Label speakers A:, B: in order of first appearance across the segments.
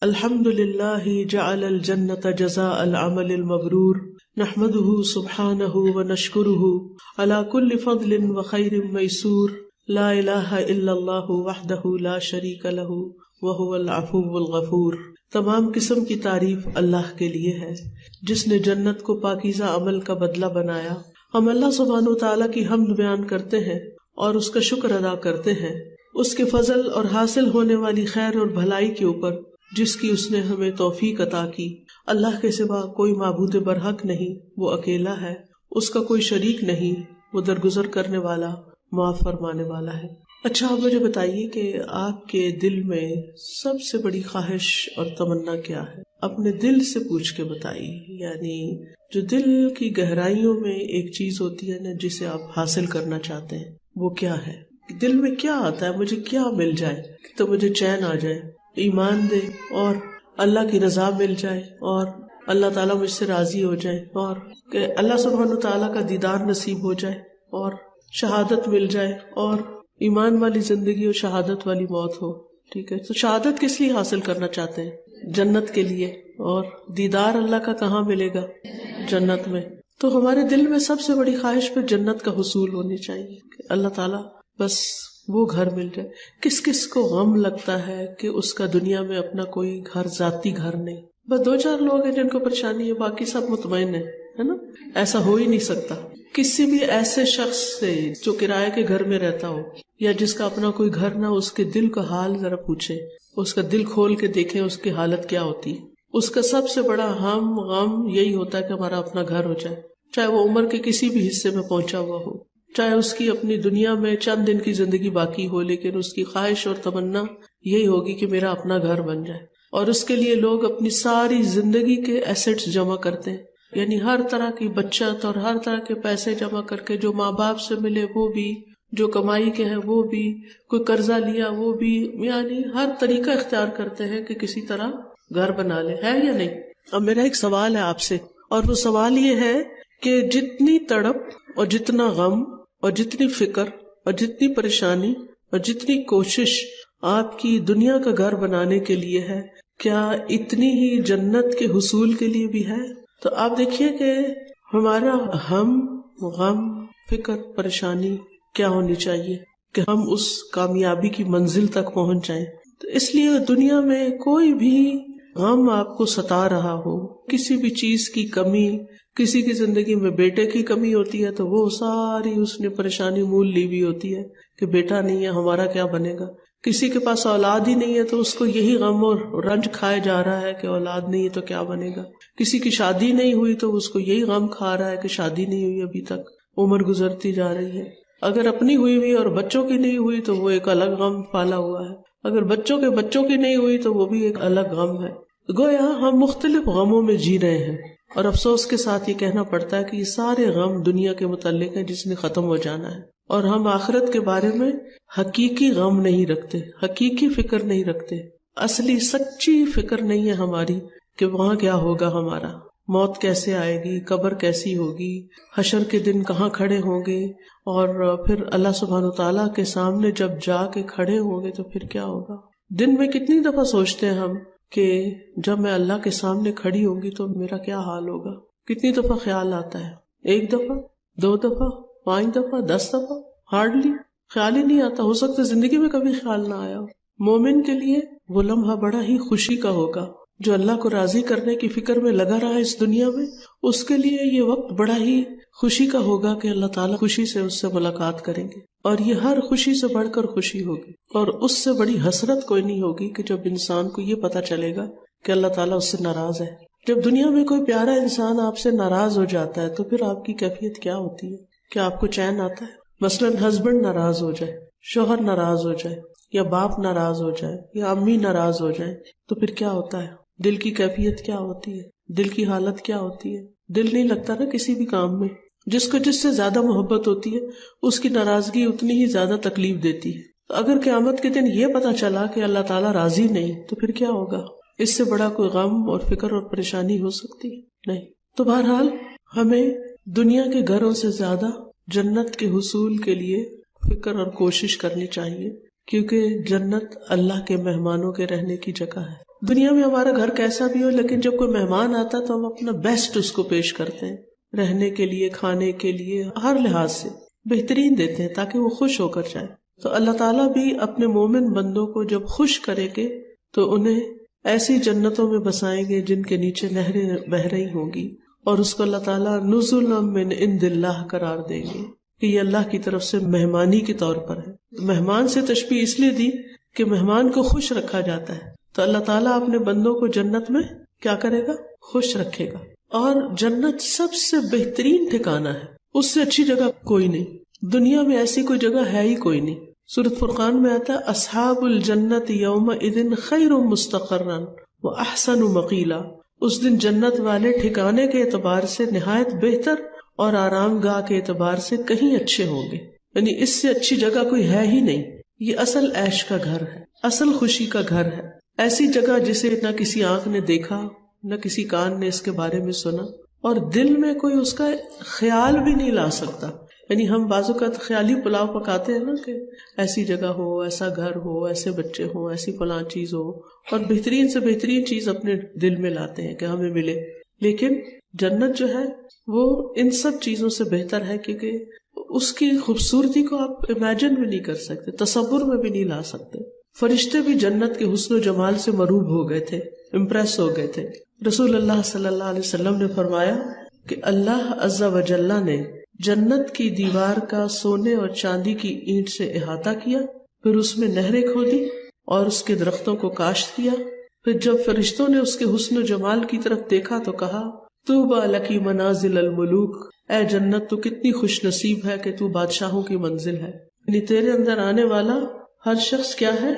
A: الحمد للہ جعل الجنة جزاء العمل المبرور نحمده سبحانه ونشكره على كل فضل وخير ميسور لا الہ الا اللہ وحدہ لا شریک له وهو العفو الغفور۔ تمام قسم کی تعریف اللہ کے لیے ہے جس نے جنت کو پاکیزہ عمل کا بدلہ بنایا۔ ہم اللہ سبحانہ وتعالیٰ کی حمد بیان کرتے ہیں اور اس کا شکر ادا کرتے ہیں اس کے فضل اور حاصل ہونے والی خیر اور بھلائی کے اوپر جس کی اس نے ہمیں توفیق عطا کی۔ اللہ کے سوا کوئی معبود برحق نہیں، وہ اکیلا ہے، اس کا کوئی شریک نہیں، وہ درگزر کرنے والا، معاف فرمانے والا ہے۔ اچھا، آپ مجھے بتائیے کہ آپ کے دل میں سب سے بڑی خواہش اور تمنا کیا ہے؟ اپنے دل سے پوچھ کے بتائیے، یعنی جو دل کی گہرائیوں میں ایک چیز ہوتی ہے نا جسے آپ حاصل کرنا چاہتے ہیں، وہ کیا ہے؟ دل میں کیا آتا ہے؟ مجھے کیا مل جائے تو مجھے چین آ جائے، ایمان دے اور اللہ کی رضا مل جائے اور اللہ تعالیٰ مجھ سے راضی ہو جائے اور کہ اللہ سبحانہ تعالیٰ کا دیدار نصیب ہو جائے اور شہادت مل جائے اور ایمان والی زندگی اور شہادت والی موت ہو۔ ٹھیک ہے، تو شہادت کس لیے حاصل کرنا چاہتے ہیں؟ جنت کے لیے۔ اور دیدار اللہ کا کہاں ملے گا؟ جنت میں۔ تو ہمارے دل میں سب سے بڑی خواہش پہ جنت کا حصول ہونی چاہیے کہ اللہ تعالیٰ بس وہ گھر مل جائے۔ کس کس کو غم لگتا ہے کہ اس کا دنیا میں اپنا کوئی گھر، ذاتی گھر نہیں؟ بس دو چار لوگ ہیں جن کو پریشانی ہے، باقی سب مطمئن ہے نا؟ ایسا ہو ہی نہیں سکتا۔ کسی بھی ایسے شخص سے جو کرائے کے گھر میں رہتا ہو یا جس کا اپنا کوئی گھر نہ ہو، اس کے دل کا حال ذرا پوچھے، اس کا دل کھول کے دیکھیں اس کی حالت کیا ہوتی ہے۔ اس کا سب سے بڑا غم یہی ہوتا ہے کہ ہمارا اپنا گھر ہو جائے، چاہے وہ عمر کے کسی بھی حصے میں پہنچا ہوا ہو، چاہے اس کی اپنی دنیا میں چند دن کی زندگی باقی ہو، لیکن اس کی خواہش اور تمنا یہی ہوگی کہ میرا اپنا گھر بن جائے۔ اور اس کے لیے لوگ اپنی ساری زندگی کے ایسٹس جمع کرتے ہیں، یعنی ہر طرح کی بچت اور ہر طرح کے پیسے جمع کر کے، جو ماں باپ سے ملے وہ بھی، جو کمائی کے ہیں وہ بھی، کوئی قرضہ لیا وہ بھی، یعنی ہر طریقہ اختیار کرتے ہیں کہ کسی طرح گھر بنا لے۔ ہے یا نہیں؟ اب میرا ایک سوال ہے آپ سے، اور وہ سوال یہ ہے کہ جتنی تڑپ اور جتنا غم اور جتنی فکر اور جتنی پریشانی اور جتنی کوشش آپ کی دنیا کا گھر بنانے کے لیے ہے، کیا اتنی ہی جنت کے حصول کے لیے بھی ہے؟ تو آپ دیکھیے کہ ہمارا غم، فکر، پریشانی کیا ہونی چاہیے کہ ہم اس کامیابی کی منزل تک پہنچ جائیں۔ تو اس لیے دنیا میں کوئی بھی غم آپ کو ستا رہا ہو، کسی بھی چیز کی کمی، کسی کی زندگی میں بیٹے کی کمی ہوتی ہے تو وہ ساری اس نے پریشانی مول لی ہوئی ہوتی ہے کہ بیٹا نہیں ہے، ہمارا کیا بنے گا۔ کسی کے پاس اولاد ہی نہیں ہے تو اس کو یہی غم اور رنج کھائے جا رہا ہے کہ اولاد نہیں ہے تو کیا بنے گا۔ کسی کی شادی نہیں ہوئی تو اس کو یہی غم کھا رہا ہے کہ شادی نہیں ہوئی ابھی تک، عمر گزرتی جا رہی ہے۔ اگر اپنی ہوئی اور بچوں کی نہیں ہوئی تو وہ ایک الگ غم پالا ہوا ہے، اگر بچوں کی نہیں ہوئی تو وہ بھی ایک الگ غم ہے۔ گویا ہم مختلف غموں میں جی رہے ہیں، اور افسوس کے ساتھ یہ کہنا پڑتا ہے کہ یہ سارے غم دنیا کے متعلق ہیں جس نے ختم ہو جانا ہے، اور ہم آخرت کے بارے میں حقیقی غم نہیں رکھتے، حقیقی فکر نہیں رکھتے، اصلی سچی فکر نہیں ہے ہماری کہ وہاں کیا ہوگا، ہمارا موت کیسے آئے گی، قبر کیسی ہوگی، حشر کے دن کہاں کھڑے ہوں گے، اور پھر اللہ سبحانہ تعالیٰ کے سامنے جب جا کے کھڑے ہوں گے تو پھر کیا ہوگا۔ دن میں کتنی دفعہ سوچتے ہیں ہم کہ جب میں اللہ کے سامنے کھڑی ہوں گی تو میرا کیا حال ہوگا؟ کتنی دفعہ خیال آتا ہے؟ 1 دفعہ، 2 دفعہ، 5 دفعہ، 10 دفعہ؟ ہارڈلی خیال ہی نہیں آتا۔ ہو سکتا ہے زندگی میں کبھی خیال نہ آیا ہو۔ مومن کے لیے وہ لمحہ بڑا ہی خوشی کا ہوگا، جو اللہ کو راضی کرنے کی فکر میں لگا رہا ہے اس دنیا میں، اس کے لیے یہ وقت بڑا ہی خوشی کا ہوگا کہ اللہ تعالیٰ خوشی سے اس سے ملاقات کریں گے، اور یہ ہر خوشی سے بڑھ کر خوشی ہوگی، اور اس سے بڑی حسرت کوئی نہیں ہوگی کہ جب انسان کو یہ پتا چلے گا کہ اللہ تعالیٰ اس سے ناراض ہے۔ جب دنیا میں کوئی پیارا انسان آپ سے ناراض ہو جاتا ہے تو پھر آپ کی کیفیت کیا ہوتی ہے؟ کیا آپ کو چین آتا ہے؟ مثلاً ہسبینڈ ناراض ہو جائے، شوہر ناراض ہو جائے، یا باپ ناراض ہو جائے، یا امی ناراض ہو جائے، تو پھر کیا ہوتا ہے؟ دل کی کیفیت کیا ہوتی ہے؟ دل کی حالت کیا ہوتی ہے؟ دل نہیں لگتا نا کسی بھی کام میں۔ جس کو جس سے زیادہ محبت ہوتی ہے اس کی ناراضگی اتنی ہی زیادہ تکلیف دیتی ہے۔ تو اگر قیامت کے دن یہ پتا چلا کہ اللہ تعالیٰ راضی نہیں تو پھر کیا ہوگا؟ اس سے بڑا کوئی غم اور فکر اور پریشانی ہو سکتی ہے؟ نہیں۔ تو بہرحال ہمیں دنیا کے گھروں سے زیادہ جنت کے حصول کے لیے فکر اور کوشش کرنی چاہیے، کیونکہ جنت اللہ کے مہمانوں کے رہنے کی جگہ ہے۔ دنیا میں ہمارا گھر کیسا بھی ہو، لیکن جب کوئی مہمان آتا ہے تو ہم اپنا بیسٹ اس کو پیش کرتے ہیں، رہنے کے لیے، کھانے کے لیے، ہر لحاظ سے بہترین دیتے ہیں تاکہ وہ خوش ہو کر جائے۔ تو اللہ تعالیٰ بھی اپنے مومن بندوں کو جب خوش کریں گے تو انہیں ایسی جنتوں میں بسائیں گے جن کے نیچے نہریں بہہ رہی ہوں گی، اور اس کو اللہ تعالیٰ نزلا من عند اللہ قرار دیں گے کہ یہ اللہ کی طرف سے مہمانی کے طور پر ہے۔ مہمان سے تشبیہ اس لیے دی کہ مہمان کو خوش رکھا جاتا ہے، تو اللہ تعالیٰ اپنے بندوں کو جنت میں کیا کرے گا؟ خوش رکھے گا۔ اور جنت سب سے بہترین ٹھکانہ ہے، اس سے اچھی جگہ کوئی نہیں، دنیا میں ایسی کوئی جگہ ہے ہی کوئی نہیں۔ سورۃ فرقان میں آتا ہے اصحاب الجنت یومئذ خیر مستقرا واحسن مقیلا، اس دن جنت والے ٹھکانے کے اعتبار سے نہایت بہتر اور آرام گاہ کے اعتبار سے کہیں اچھے ہوں گے، یعنی اس سے اچھی جگہ کوئی ہے ہی نہیں۔ یہ اصل عیش کا گھر ہے، اصل خوشی کا گھر ہے، ایسی جگہ جسے نہ کسی آنکھ نے دیکھا، نہ کسی کان نے اس کے بارے میں سنا، اور دل میں کوئی اس کا خیال بھی نہیں لا سکتا۔ یعنی ہم بعض اوقات خیالی پلاؤ پکاتے ہیں نا کہ ایسی جگہ ہو، ایسا گھر ہو، ایسے بچے ہوں، ایسی فلاں چیز ہو، اور بہترین سے بہترین چیز اپنے دل میں لاتے ہیں کہ ہمیں ملے، لیکن جنت جو ہے وہ ان سب چیزوں سے بہتر ہے، کیونکہ اس کی خوبصورتی کو آپ امیجن بھی نہیں کر سکتے، تصور میں بھی نہیں لا سکتے۔ فرشتے بھی جنت کے حسن و جمال سے مروب ہو گئے تھے، امپریس ہو گئے تھے۔ رسول اللہ صلی اللہ علیہ وسلم نے فرمایا کہ اللہ عز و جل نے جنت کی دیوار کا سونے اور چاندی کی اینٹ سے احاطہ کیا، پھر اس میں نہریں کھودی اور اس کے درختوں کو کاشت کیا۔ پھر جب فرشتوں نے اس کے حسن و جمال کی طرف دیکھا تو کہا طوبی لکی منازل الملوک، اے جنت تو کتنی خوش نصیب ہے کہ تو بادشاہوں کی منزل ہے، یعنی تیرے اندر آنے والا ہر شخص کیا ہے؟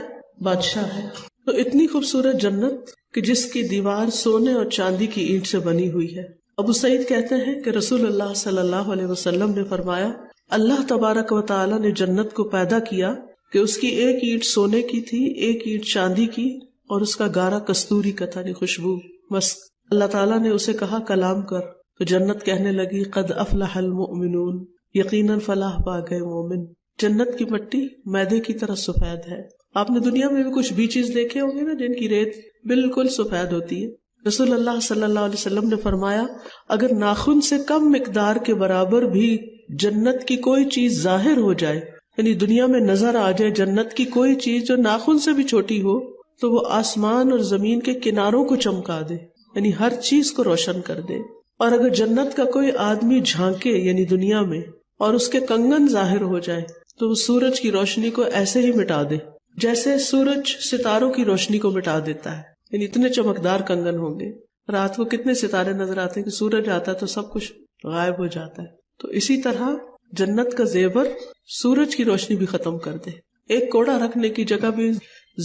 A: بادشاہ ہے۔ تو اتنی خوبصورت جنت کہ جس کی دیوار سونے اور چاندی کی اینٹ سے بنی ہوئی ہے۔ ابو سعید کہتے ہیں کہ رسول اللہ صلی اللہ علیہ وسلم نے فرمایا اللہ تبارک و تعالی نے جنت کو پیدا کیا کہ اس کی ایک اینٹ سونے کی تھی، ایک اینٹ چاندی کی، اور اس کا گارا کستوری کا تھا، خوشبو مسک۔ اللہ تعالیٰ نے اسے کہا کلام کر، تو جنت کہنے لگی قد افلح المؤمنون، یقیناً فلاح پا گئے مومن۔ جنت کی مٹی میدے کی طرح سفید ہے۔ آپ نے دنیا میں بھی کچھ بیچز دیکھے ہوں گے نا جن کی ریت بالکل سفید ہوتی ہے۔ رسول اللہ صلی اللہ علیہ وسلم نے فرمایا اگر ناخن سے کم مقدار کے برابر بھی جنت کی کوئی چیز ظاہر ہو جائے، یعنی دنیا میں نظر آ جائے جنت کی کوئی چیز جو ناخن سے بھی چھوٹی ہو، تو وہ آسمان اور زمین کے کناروں کو چمکا دے، یعنی ہر چیز کو روشن کر دے۔ اور اگر جنت کا کوئی آدمی جھانکے یعنی دنیا میں اور اس کے کنگن ظاہر ہو جائے تو وہ سورج کی روشنی کو ایسے ہی مٹا دے جیسے سورج ستاروں کی روشنی کو مٹا دیتا ہے، یعنی اتنے چمکدار کنگن ہوں گے۔ رات کو کتنے ستارے نظر آتے ہیں کہ سورج آتا ہے تو سب کچھ غائب ہو جاتا ہے۔ تو اسی طرح جنت کا زیور سورج کی روشنی بھی ختم کر دے۔ ایک کوڑا رکھنے کی جگہ بھی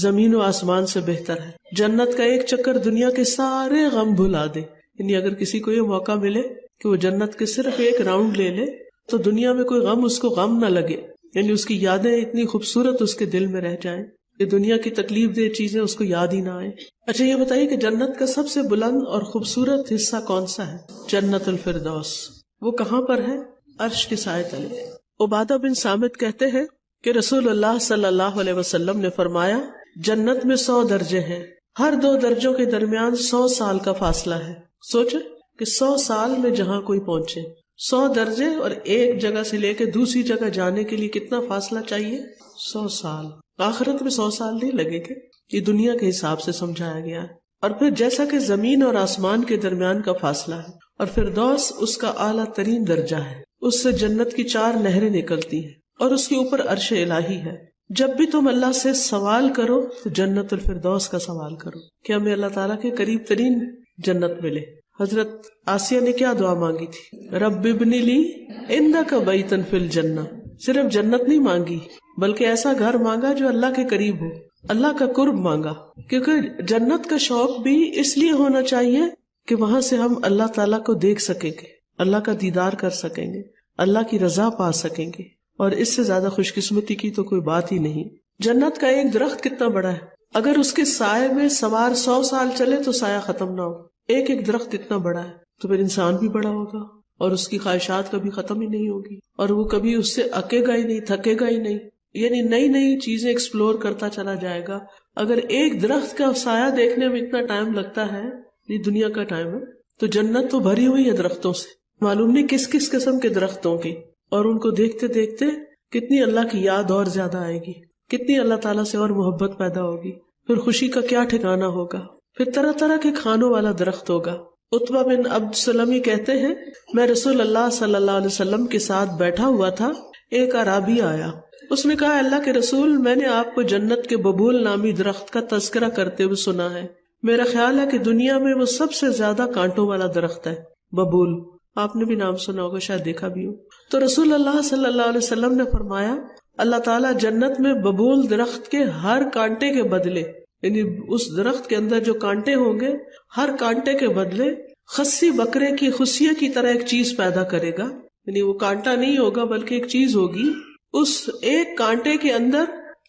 A: زمین و آسمان سے بہتر ہے۔ جنت کا ایک چکر دنیا کے سارے غم بھلا دے، یعنی اگر کسی کو یہ موقع ملے کہ وہ جنت کے صرف ایک راؤنڈ لے لے تو دنیا میں کوئی غم اس کو غم نہ لگے، یعنی اس کی یادیں اتنی خوبصورت اس کے دل میں رہ جائیں کہ دنیا کی تکلیف دہ چیزیں اس کو یاد ہی نہ آئیں۔ اچھا یہ بتائیے کہ جنت کا سب سے بلند اور خوبصورت حصہ کون سا ہے؟ جنت الفردوس۔ وہ کہاں پر ہے؟ عرش کے سائے تلے۔ عبادہ بن صامت کہتے ہیں کہ رسول اللہ صلی اللہ علیہ وسلم نے فرمایا جنت میں 100 درجے ہیں، ہر 2 درجوں کے درمیان 100 سال کا فاصلہ ہے۔ سوچے کہ 100 سال میں جہاں کوئی پہنچے، 100 درجے، اور ایک جگہ سے لے کے دوسری جگہ جانے کے لیے کتنا فاصلہ چاہیے؟ 100 سال۔ آخرت میں 100 سال نہیں لگے گے، یہ دنیا کے حساب سے سمجھایا گیا ہے۔ اور پھر جیسا کہ زمین اور آسمان کے درمیان کا فاصلہ ہے، اور فردوس اس کا اعلیٰ ترین درجہ ہے، اس سے جنت کی 4 نہریں نکلتی ہیں، اور اس کے اوپر عرش الہی ہے۔ جب بھی تم اللہ سے سوال کرو تو جنت الفردوس کا سوال کرو کہ ہمیں اللہ تعالیٰ کے قریب ترین جنت ملے۔ حضرت آسیہ نے کیا دعا مانگی تھی؟ رب ابن لی عندک بیتا فی الجنہ۔ صرف جنت نہیں مانگی بلکہ ایسا گھر مانگا جو اللہ کے قریب ہو، اللہ کا قرب مانگا، کیونکہ جنت کا شوق بھی اس لیے ہونا چاہیے کہ وہاں سے ہم اللہ تعالیٰ کو دیکھ سکیں گے، اللہ کا دیدار کر سکیں گے، اللہ کی رضا پا سکیں گے، اور اس سے زیادہ خوش قسمتی کی تو کوئی بات ہی نہیں۔ جنت کا ایک درخت کتنا بڑا ہے، اگر اس کے سائے میں سوار 100 سال چلے تو سایہ ختم نہ ہو۔ ایک درخت اتنا بڑا ہے تو پھر انسان بھی بڑا ہوگا اور اس کی خواہشات کبھی ختم ہی نہیں ہوگی، اور وہ کبھی اس سے اکے گا ہی نہیں، تھکے گا ہی نہیں، یعنی نئی نئی چیزیں ایکسپلور کرتا چلا جائے گا، اگر ایک درخت کا سایہ دیکھنے میں اتنا ٹائم لگتا ہے، یہ دنیا کا ٹائم ہے، تو جنت تو بھری ہوئی ہے درختوں سے، معلوم نہیں کس کس قسم کے درختوں کی، اور ان کو دیکھتے دیکھتے کتنی اللہ کی یاد اور زیادہ آئے گی، کتنی اللہ تعالیٰ سے اور محبت پیدا ہوگی، پھر خوشی کا کیا ٹھکانہ ہوگا، پھر طرح طرح کے کھانوں والا درخت ہوگا۔ عتبہ بن عبد سلمی کہتے ہیں، میں رسول اللہ صلی اللہ علیہ وسلم کے ساتھ بیٹھا ہوا تھا، ایک اعرابی آیا، اس نے کہا اللہ کے رسول، میں نے آپ کو جنت کے ببول نامی درخت کا تذکرہ کرتے ہوئے سنا ہے، میرا خیال ہے کہ دنیا میں وہ سب سے زیادہ کانٹوں والا درخت ہے، ببول، آپ نے بھی نام سنا ہوگا، شاید دیکھا بھی ہو۔ تو رسول اللہ صلی اللہ علیہ وسلم نے فرمایا، اللہ تعالیٰ جنت میں ببول درخت کے ہر کانٹے کے بدلے، یعنی اس درخت کے اندر جو کانٹے ہوں گے، ہر کانٹے کے بدلے خصی بکرے کی خصیے کی طرح ایک چیز پیدا کرے گا، یعنی وہ کانٹا نہیں ہوگا بلکہ ایک چیز ہوگی، اس ایک کانٹے کے اندر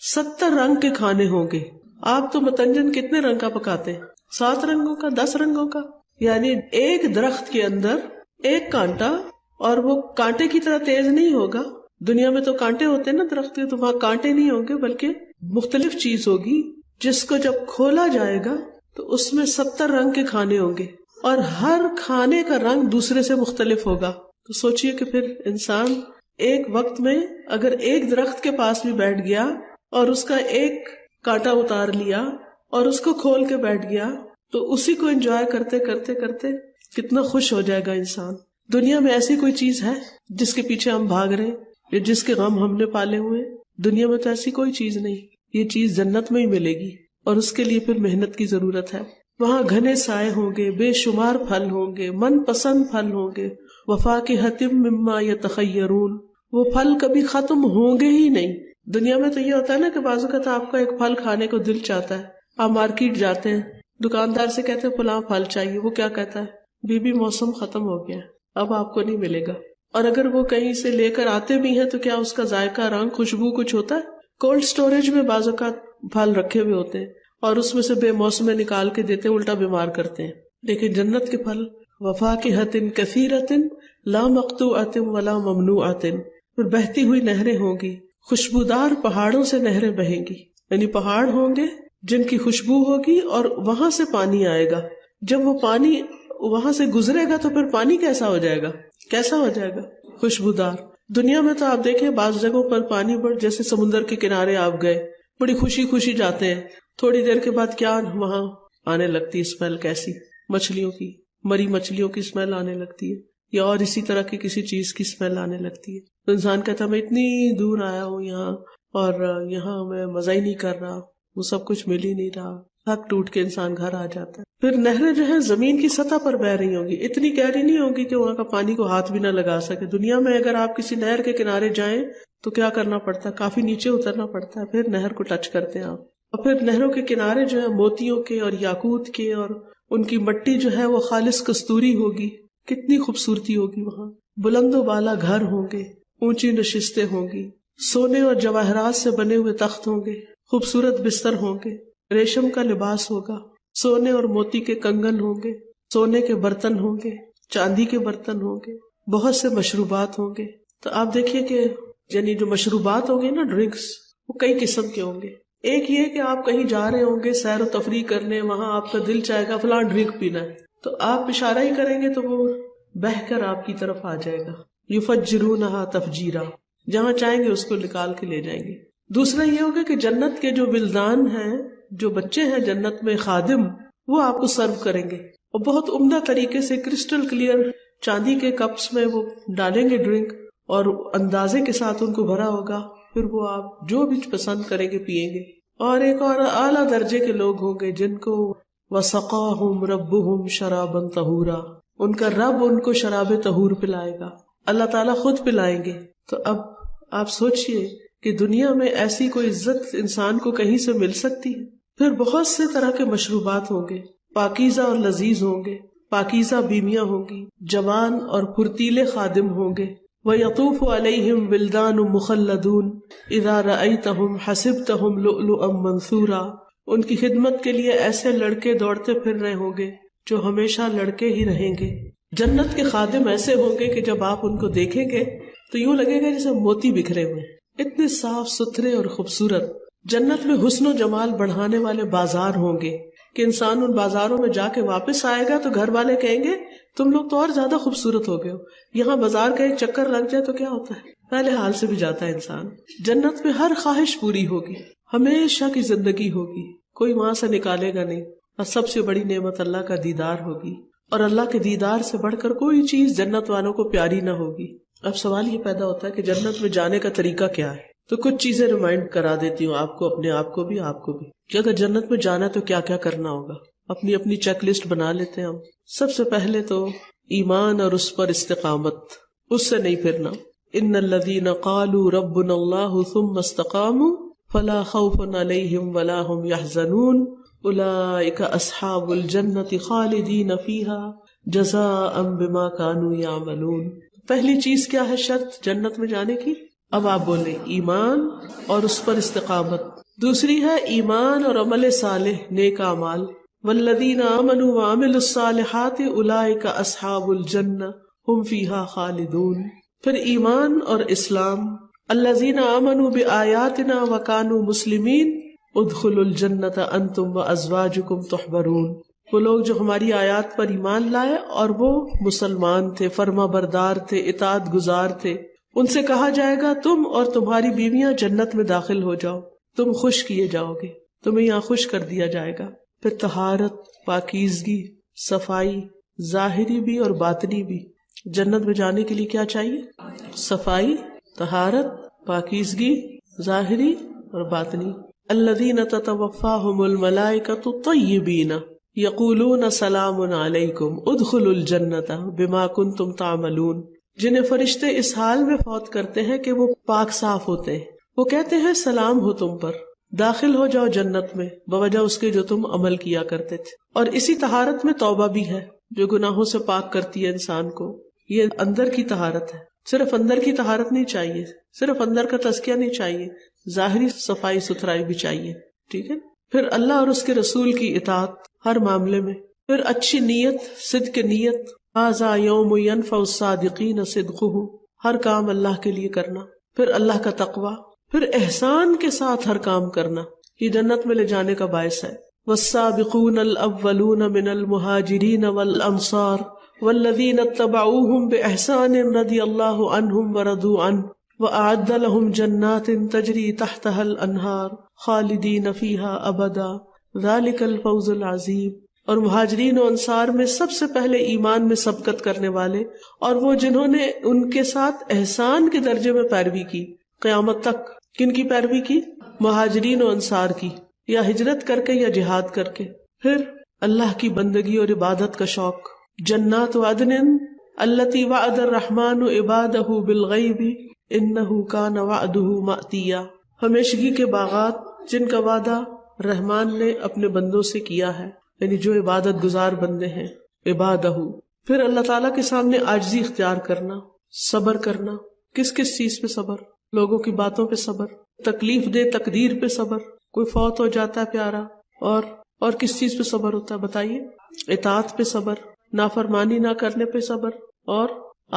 A: 70 رنگ کے کھانے ہوں گے۔ آپ تو متنجن کتنے رنگ کا پکاتے ہیں؟ 7 رنگوں کا، 10 رنگوں کا، یعنی ایک درخت کے اندر ایک کانٹا، اور وہ کانٹے کی طرح تیز نہیں ہوگا۔ دنیا میں تو کانٹے ہوتے ہیں نا درخت کے، تو وہاں کانٹے نہیں ہوں گے بلکہ مختلف چیز ہوگی، جس کو جب کھولا جائے گا تو اس میں 70 رنگ کے کھانے ہوں گے، اور ہر کھانے کا رنگ دوسرے سے مختلف ہوگا۔ تو سوچئے کہ پھر انسان ایک وقت میں اگر ایک درخت کے پاس بھی بیٹھ گیا اور اس کا ایک کانٹا اتار لیا اور اس کو کھول کے بیٹھ گیا، تو اسی کو انجوائے کرتے کرتے کرتے کتنا خوش ہو جائے گا انسان۔ دنیا میں ایسی کوئی چیز ہے جس کے پیچھے ہم بھاگ رہے ہیں یا جس کے غم ہم نے پالے ہوئے؟ دنیا میں تو ایسی کوئی چیز نہیں، یہ چیز جنت میں ہی ملے گی، اور اس کے لیے پھر محنت کی ضرورت ہے۔ وہاں گھنے سائے ہوں گے، بے شمار پھل ہوں گے، من پسند پھل ہوں گے، وفاکہۃ مما یتخیرون، وہ پھل کبھی ختم ہوں گے ہی نہیں۔ دنیا میں تو یہ ہوتا ہے نا کہ بعض اوقات آپ کا ایک پھل کھانے کو دل چاہتا ہے، آپ مارکیٹ جاتے ہیں، دکاندار سے کہتے ہیں فلاں پھل چاہیے، وہ کیا کہتا ہے، بی موسم ختم ہو گیا، اب آپ کو نہیں ملے گا۔ اور اگر وہ کہیں سے لے کر آتے بھی ہیں تو کیا اس کا ذائقہ، رنگ، خوشبو کچھ ہوتا ہے؟ کولڈ سٹوریج میں بعض اوقات پھل رکھے ہوئے ہوتے ہیں اور اس میں سے بے موسم نکال کے دیتے ہیں، الٹا بیمار کرتے ہیں۔ لیکن جنت کے پھل وفاکہۃ کثیرۃ لا مقطوعۃ ولا ممنوعۃ، پھر بہتی ہوئی نہریں ہوں گی، خوشبودار پہاڑوں سے نہریں بہیں گی، یعنی پہاڑ ہوں گے جن کی خوشبو ہوگی اور وہاں سے پانی آئے گا۔ جب وہ پانی وہاں سے گزرے گا تو پھر پانی کیسا ہو جائے گا؟ کیسا ہو جائے گا؟ خوشبودار۔ دنیا میں تو آپ دیکھیں بعض جگہوں پر پانی جیسے سمندر کے کنارے آپ گئے، بڑی خوشی خوشی جاتے ہیں، تھوڑی دیر کے بعد کیا وہاں آنے لگتی ہے اسمیل، کیسی؟ مچھلیوں کی، مری مچھلیوں کی اسمیل آنے لگتی ہے، یا اور اسی طرح کی کسی چیز کی اسمیل آنے لگتی ہے۔ تو انسان کہتا ہے میں اتنی دور آیا ہوں یہاں، اور یہاں میں مزہ ہی نہیں کر رہا، وہ سب کچھ مل ہی نہیں رہا، تھک ٹوٹ کے انسان گھر آ جاتا ہے۔ پھر نہریں جو ہیں زمین کی سطح پر بہ رہی ہوں گی، اتنی گہری نہیں ہوگی کہ وہاں کا پانی کو ہاتھ بھی نہ لگا سکے۔ دنیا میں اگر آپ کسی نہر کے کنارے جائیں تو کیا کرنا پڑتا ہے؟ کافی نیچے اترنا پڑتا ہے، پھر نہر کو ٹچ کرتے ہیں آپ۔ اور پھر نہروں کے کنارے جو ہے موتیوں کے اور یاقوت کے، اور ان کی مٹی جو ہے وہ خالص کستوری ہوگی، کتنی خوبصورتی ہوگی وہاں۔ بلند و بالا گھر ہوں گے، اونچی نشستیں ہوں گی، سونے اور جواہرات سے بنے ہوئے تخت ہوں گے، خوبصورت بستر ہوں گے، ریشم کا لباس ہوگا، سونے اور موتی کے کنگن ہوں گے، سونے کے برتن ہوں گے، چاندی کے برتن ہوں گے، بہت سے مشروبات ہوں گے۔ تو آپ دیکھیے کہ یعنی جو مشروبات ہوں گے نا، ڈرنکس، وہ کئی قسم کے ہوں گے۔ ایک یہ کہ آپ کہیں جا رہے ہوں گے سیر و تفریح کرنے، وہاں آپ کا دل چاہے گا فلاں ڈرنک پینا ہے، تو آپ اشارہ ہی کریں گے تو وہ بہہ کر آپ کی طرف آ جائے گا۔ یفجرونہا تفجیرا، جہاں چاہیں گے اس کو نکال کے لے جائیں گے۔ دوسرا یہ ہوگا کہ جنت کے جو ولدان ہیں، جو بچے ہیں جنت میں، خادم، وہ آپ کو سرو کریں گے، اور بہت عمدہ طریقے سے کرسٹل کلیئر چاندی کے کپس میں وہ ڈالیں گے ڈرنک، اور اندازے کے ساتھ ان کو بھرا ہوگا، پھر وہ آپ جو بھی پسند کریں گے پیئیں گے۔ اور ایک اور اعلیٰ درجے کے لوگ ہوں گے جن کو وَسَقَاهُمْ رَبُّهُمْ شَرَابًا طَهُورًا، ان کا رب ان کو شراب طہور پلائے گا، اللہ تعالیٰ خود پلائیں گے۔ تو اب آپ سوچئے کہ دنیا میں ایسی کوئی عزت انسان کو کہیں سے مل سکتی ہے؟ پھر بہت سے طرح کے مشروبات ہوں گے، پاکیزہ اور لذیذ ہوں گے، پاکیزہ بیویاں ہوں گی، جوان اور پھرتیلے خادم ہوں گے۔ وَيَطُوفُ عَلَيْهِمْ وِلْدَانٌ مُخَلَّدُونَ إِذَا رَأَيْتَهُمْ حَسِبْتَهُمْ لُؤْلُؤًا مَنثُورًا، ان کی خدمت کے لیے ایسے لڑکے دوڑتے پھر رہے ہوں گے جو ہمیشہ لڑکے ہی رہیں گے۔ جنت کے خادم ایسے ہوں گے کہ جب آپ ان کو دیکھیں گے تو یوں لگے گا جیسے موتی بکھرے ہوئے، اتنے صاف ستھرے اور خوبصورت۔ جنت میں حسن و جمال بڑھانے والے بازار ہوں گے کہ انسان ان بازاروں میں جا کے واپس آئے گا تو گھر والے کہیں گے تم لوگ تو اور زیادہ خوبصورت ہو گئے ہو. یہاں بازار کا ایک چکر لگ جائے تو کیا ہوتا ہے, پہلے حال سے بھی جاتا ہے انسان. جنت میں ہر خواہش پوری ہوگی, ہمیشہ کی زندگی ہوگی, کوئی وہاں سے نکالے گا نہیں, اور سب سے بڑی نعمت اللہ کا دیدار ہوگی, اور اللہ کے دیدار سے بڑھ کر کوئی چیز جنت والوں کو پیاری نہ ہوگی. اب سوال یہ پیدا ہوتا ہے کہ جنت میں جانے کا طریقہ کیا ہے؟ تو کچھ چیزیں ریمائنڈ کرا دیتی ہوں آپ کو, اپنے آپ کو بھی آپ کو بھی, کہ اگر جنت میں جانا تو کیا کیا کرنا ہوگا. اپنی اپنی چیک لسٹ بنا لیتے ہیں ہم. سب سے پہلے تو ایمان اور اس پر استقامت, اس سے نہیں پھرنا. ان الذین قالوا ربنا اللہ ثم استقاموا فلا خوف علیہم ولا هم يحزنون اولئک اصحاب الجنۃ خالدین فیہا جزاء بما كانوا یعملون. پہلی چیز کیا ہے شرط جنت میں جانے کی؟ اب آپ بولیں ایمان اور اس پر استقامت. دوسری ہے ایمان اور عمل صالح, نیک اعمال. والذین آمنوا وعملوا الصالحات اولئک اصحاب الجنہ ہم فیہا خالدون. پھر ایمان اور اسلام. الذین آمنوا بآیاتنا وکانوا مسلمین ادخلوا الجنۃ انتم وازواجکم تحبرون. وہ لوگ جو ہماری آیات پر ایمان لائے اور وہ مسلمان تھے, فرما بردار تھے, اطاعت گزار تھے, ان سے کہا جائے گا تم اور تمہاری بیویاں جنت میں داخل ہو جاؤ, تم خوش کیے جاؤ گے, تمہیں یہاں خوش کر دیا جائے گا. پھر طہارت, پاکیزگی, صفائی, ظاہری بھی اور باطنی بھی. جنت میں جانے کے لیے کیا چاہیے؟ صفائی, طہارت, پاکیزگی, ظاہری اور باطنی. الذین تتوفاہم الملائکۃ طیبین یقولون سلام علیکم ادخلوا الجنۃ بما کنتم تعملون. جنہیں فرشتے اس حال میں فوت کرتے ہیں کہ وہ پاک صاف ہوتے ہیں, وہ کہتے ہیں سلام ہو تم پر, داخل ہو جاؤ جنت میں بوجہ اس کے جو تم عمل کیا کرتے تھے. اور اسی طہارت میں توبہ بھی ہے جو گناہوں سے پاک کرتی ہے انسان کو. یہ اندر کی طہارت ہے, صرف اندر کی طہارت نہیں چاہیے, صرف اندر کا تزکیہ نہیں چاہیے, ظاہری صفائی ستھرائی بھی چاہیے. ٹھیک ہے. پھر اللہ اور اس کے رسول کی اطاعت ہر معاملے میں. پھر اچھی نیت, صدق نیت. ھذا یوم ینفع الصادقین صدقہم, ہر کام اللہ کے لیے کرنا. پھر اللہ کا تقوی. پھر احسان کے ساتھ ہر کام کرنا, یہ جنت میں لے جانے کا باعث ہے. والسابقون الاولون من المہاجرین والانصار والذین اتبعوہم باحسان رضی اللہ عنہم ورضوا عنہ وأعد لهم جنات تجری تحتها الانہار خالدین فیہا ابدا ذلک الفوز العظیم. اور مہاجرین و انصار میں سب سے پہلے ایمان میں سبقت کرنے والے اور وہ جنہوں نے ان کے ساتھ احسان کے درجے میں پیروی کی قیامت تک. کن کی پیروی کی؟ مہاجرین و انصار کی, یا ہجرت کر کے یا جہاد کر کے. پھر اللہ کی بندگی اور عبادت کا شوق. جنات عدن التی وعد الرحمن عبادہ بالغیب انہ کان وعدہ مأتیا. ہمیشگی کے باغات جن کا وعدہ رحمان نے اپنے بندوں سے کیا ہے, یعنی جو عبادت گزار بندے ہیں. عبادہ. پھر اللہ تعالیٰ کے سامنے عاجزی اختیار کرنا, صبر کرنا. کس کس چیز پہ صبر؟ لوگوں کی باتوں پہ صبر, تکلیف دے تقدیر پہ صبر, کوئی فوت ہو جاتا ہے پیارا, اور کس چیز پہ صبر ہوتا ہے بتائیے؟ اطاعت پہ صبر, نافرمانی نہ کرنے پہ صبر, اور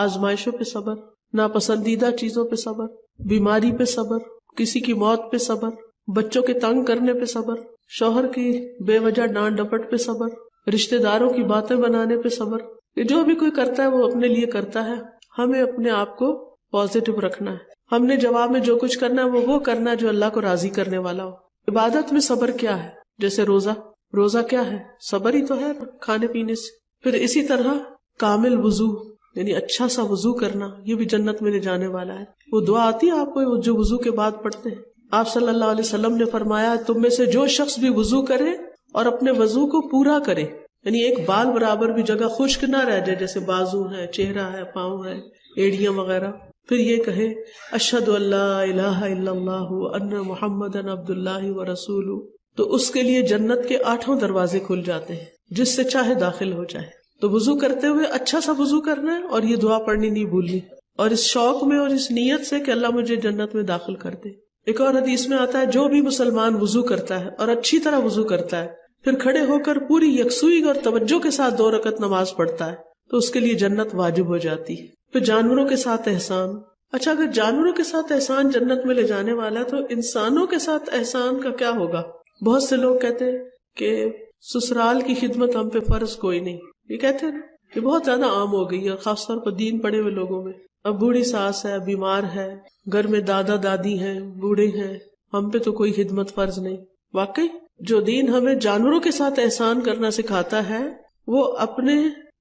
A: آزمائشوں پہ صبر, ناپسندیدہ چیزوں پہ صبر, بیماری پہ صبر, کسی کی موت پہ صبر, بچوں کے تنگ کرنے پہ صبر, شوہر کی بے وجہ ڈانٹ ڈپٹ پہ صبر, رشتہ داروں کی باتیں بنانے پہ صبر. یہ جو بھی کوئی کرتا ہے وہ اپنے لیے کرتا ہے, ہمیں اپنے آپ کو پازیٹو رکھنا ہے. ہم نے جواب میں جو کچھ کرنا ہے وہ کرنا ہے جو اللہ کو راضی کرنے والا ہو. عبادت میں صبر کیا ہے؟ جیسے روزہ کیا ہے؟ صبر ہی تو ہے کھانے پینے سے. پھر اسی طرح کامل وضو, یعنی اچھا سا وضو کرنا, یہ بھی جنت میں لے جانے والا ہے. وہ دعا آتی ہے آپ کو جو وضو کے بعد پڑھتے ہیں. آپ صلی اللہ علیہ وسلم نے فرمایا تم میں سے جو شخص بھی وضو کرے اور اپنے وضو کو پورا کرے, یعنی ایک بال برابر بھی جگہ خشک نہ رہ جائے, جیسے بازو ہے, چہرہ ہے, پاؤں ہے, ایڑیاں وغیرہ. پھر یہ کہے اشہد ان لا الہ الا اللہ وان محمدن عبد اللہ ورسولہ, تو اس کے لیے جنت کے 8 دروازے کھل جاتے ہیں, جس سے چاہے داخل ہو جائے. تو وضو کرتے ہوئے اچھا سا وضو کرنا ہے, اور یہ دعا پڑھنی نہیں بھولنی, اور اس شوق میں اور اس نیت سے کہ اللہ مجھے جنت میں داخل کر دے. ایک اور حدیث میں آتا ہے جو بھی مسلمان وضو کرتا ہے اور اچھی طرح وضو کرتا ہے, پھر کھڑے ہو کر پوری یکسوئی اور توجہ کے ساتھ 2 رکعت نماز پڑھتا ہے, تو اس کے لیے جنت واجب ہو جاتی ہے. پھر جانوروں کے ساتھ احسان, اچھا، اگر جانوروں کے ساتھ احسان جنت میں لے جانے والا ہے تو انسانوں کے ساتھ احسان کا کیا ہوگا؟ بہت سے لوگ کہتے ہیں کہ سسرال کی خدمت ہم پہ فرض کوئی نہیں، یہ کہتے ہیں، یہ بہت زیادہ عام ہو گئی ہے خاص طور پر دین پڑھے ہوئے لوگوں میں. اب بوڑھی ساس ہے، بیمار ہے، گھر میں دادا دادی ہیں، بوڑھے ہیں، ہم پہ تو کوئی خدمت فرض نہیں. واقعی جو دین ہمیں جانوروں کے ساتھ احسان کرنا سکھاتا ہے وہ اپنے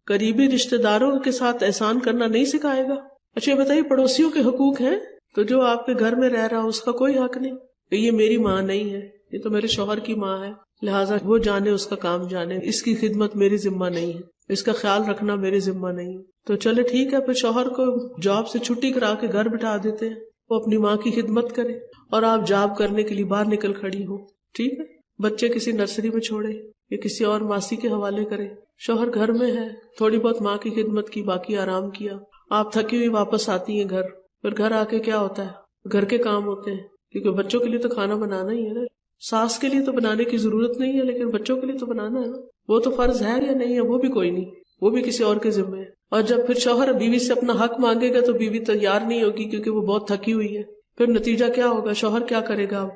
A: قریبی رشتہ داروں کے ساتھ احسان کرنا نہیں سکھائے گا. اچھا یہ بتائیے، پڑوسیوں کے حقوق ہیں تو جو آپ کے گھر میں رہ رہا اس کا کوئی حق نہیں کہ یہ میری ماں نہیں ہے، یہ تو میرے شوہر کی ماں ہے، لہٰذا وہ جانے، اس کا کام جانے، اس کی خدمت میری ذمہ نہیں ہے، اس کا خیال رکھنا میرے ذمہ نہیں. تو چلے ٹھیک ہے، پھر شوہر کو جاب سے چھٹی کرا کے گھر بٹھا دیتے ہیں، وہ اپنی ماں کی خدمت کرے اور آپ جاب کرنے کے لیے باہر نکل کھڑی ہو. ٹھیک ہے، بچے کسی نرسری میں چھوڑے یا کسی اور ماسی کے حوالے کرے، شوہر گھر میں ہے، تھوڑی بہت ماں کی خدمت کی، باقی آرام کیا. آپ تھکی ہوئی واپس آتی ہیں گھر، پھر گھر آ کے کیا ہوتا ہے؟ گھر کے کام ہوتے ہیں، کیونکہ بچوں کے لیے تو کھانا بنانا ہی ہے نا. ساس کے لیے تو بنانے کی ضرورت نہیں ہے لیکن بچوں کے لیے تو بنانا ہے نا. وہ تو فرض ہے یا نہیں ہے وہ بھی کوئی نہیں، وہ بھی کسی اور کے ذمہ ہے. اور جب پھر شوہر بیوی سے اپنا حق مانگے گا تو بیوی تیار نہیں ہوگی کیونکہ وہ بہت تھکی ہوئی ہے. پھر نتیجہ کیا ہوگا؟ شوہر کیا کرے گا؟